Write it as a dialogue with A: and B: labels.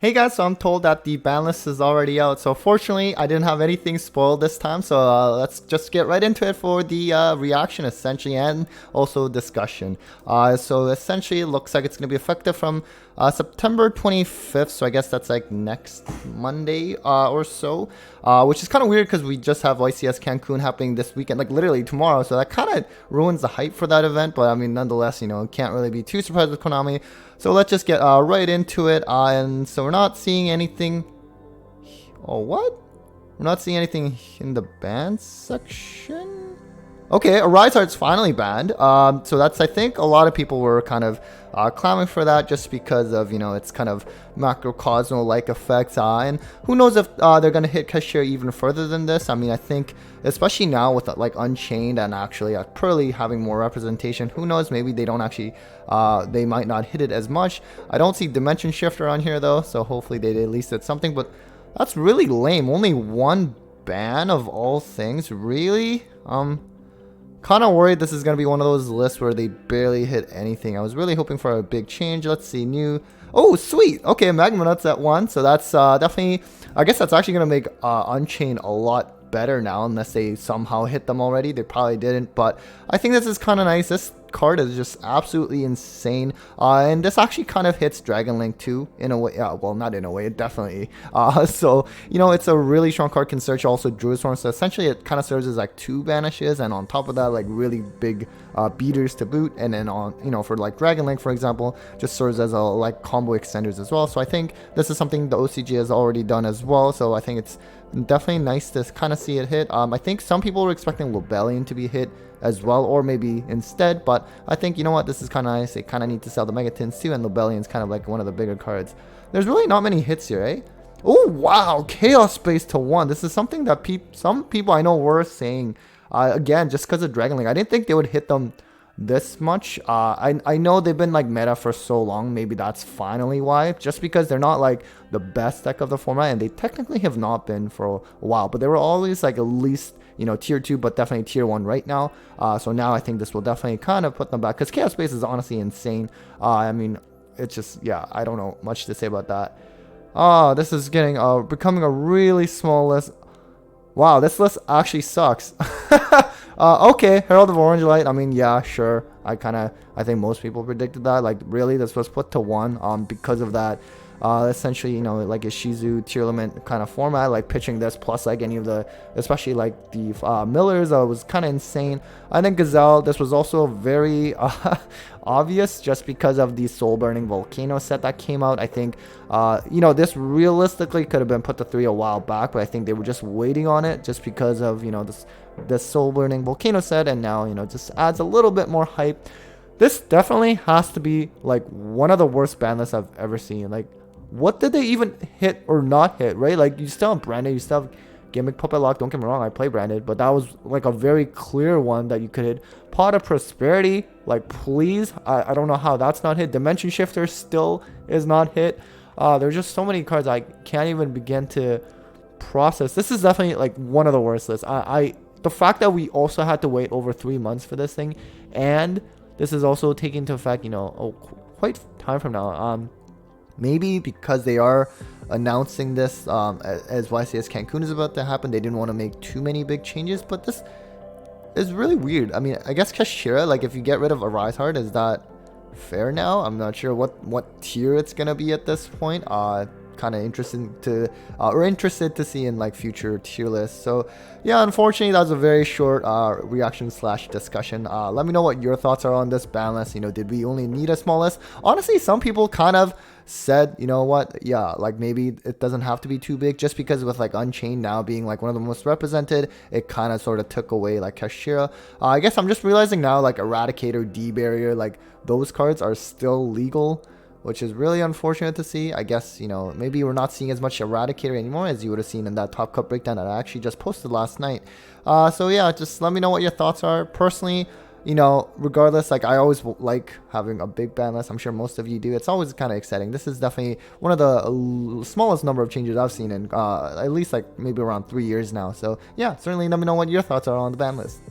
A: Hey guys, so I'm told that the ban list is already out. So fortunately, I didn't have anything spoiled this time. So let's just get right into it for the reaction essentially and also discussion. So essentially, it looks like it's going to be effective from September 25th. So I guess that's like next Monday or so, which is kind of weird because we just have YCS Cancun happening this weekend, like literally tomorrow. So that kind of ruins the hype for that event. But I mean, nonetheless, can't really be too surprised with Konami. So let's just get right into it. And so we're not seeing anything. Oh, what? We're not seeing anything in the ban section. Okay, Arise Heart's finally banned. So that's, I think, a lot of people were kind of clamoring for that just because of, it's kind of macrocosmo-like effects. And who knows if they're going to hit Cashier even further than this. I mean, I think, especially now with like Unchained and actually Pearly having more representation, who knows, maybe they don't actually, they might not hit it as much. I don't see Dimension Shifter on here though, so hopefully they at least did something, but that's really lame. Only one ban of all things, really? Kind of worried this is going to be one of those lists where they barely hit anything. I was really hoping for a big change. Let's see, new. Oh, sweet. Okay, Magma Nuts at 1. So that's definitely, I guess that's actually going to make Unchained a lot better now, unless they somehow hit them already. They probably didn't, but I think this is kind of nice. This card is just absolutely insane, and this actually kind of hits Dragon Link too in a way. Well, not in a way, definitely. So it's a really strong card. Can search also Druid Swarm, so essentially it kind of serves as like 2 banishes, and on top of that, like really big beaters to boot, and then on for like Dragon Link, for example, just serves as a like combo extenders as well. So I think this is something the OCG has already done as well, so I think it's definitely nice to kind of see it hit. I think some people were expecting Lobellion to be hit as well, or maybe instead, but I think, this is kind of nice. They kind of need to sell the Megatins too, and Lobellion's kind of like one of the bigger cards. There's really not many hits here, eh? Oh wow, Chaos Space to 1. This is something that some people I know were saying, again, just because of Dragon Link. I didn't think they would hit them this much. I know they've been like meta for so long, maybe that's finally why, just because they're not like the best deck of the format, and they technically have not been for a while, but they were always like at least tier 2, but definitely tier 1 right now. So now I think this will definitely kind of put them back, because Chaos Space is honestly insane. I mean, it's just, yeah, I don't know much to say about that. This is getting becoming a really small list. Wow, this list actually sucks. Okay, Herald of Orange Light. I mean, yeah, sure. I think most people predicted that. Like, really, this was put to 1 because of that. Essentially, like a Shizu tier limit kind of format, like pitching this plus like any of the, especially like the Millers, was kind of insane. I think Gazelle, this was also very obvious just because of the Soul Burning Volcano set that came out. I think, this realistically could have been put to 3 a while back, but I think they were just waiting on it just because of, this Soul Burning Volcano set, and now, just adds a little bit more hype. This definitely has to be like one of the worst ban lists I've ever seen. Like, what did they even hit or not hit, right? Like, you still have Branded, you still have Gimmick Puppet Lock. Don't get me wrong, I play Branded, but that was like a very clear one that you could hit. Pot of Prosperity, like, please. I don't know how that's not hit. Dimension Shifter still is not hit. There's just so many cards I can't even begin to process. This is definitely like one of the worst lists. The fact that we also had to wait over 3 months for this thing, and this is also taking into effect, quite time from now. Maybe because they are announcing this as YCS Cancun is about to happen, they didn't want to make too many big changes, but this is really weird. I mean, I guess Kashira, like, if you get rid of Arise Heart, is that fair now? I'm not sure what tier it's gonna be at this point. Kind of interested to see in like future tier lists. So yeah, unfortunately that was a very short reaction slash discussion. Let me know what your thoughts are on this ban list. Did we only need a small list? Honestly, some people kind of said, yeah, like maybe it doesn't have to be too big, just because with like Unchained now being like one of the most represented, it kind of sort of took away like Kashira. I guess I'm just realizing now, like Eradicator, D-Barrier, like those cards are still legal, which is really unfortunate to see. I guess, maybe we're not seeing as much Eradicator anymore as you would have seen in that Top Cup breakdown that I actually just posted last night. So yeah, just let me know what your thoughts are. Personally, regardless, like, I always like having a big ban list. I'm sure most of you do. It's always kind of exciting. This is definitely one of the smallest number of changes I've seen in at least like maybe around 3 years now. So yeah, certainly let me know what your thoughts are on the ban list.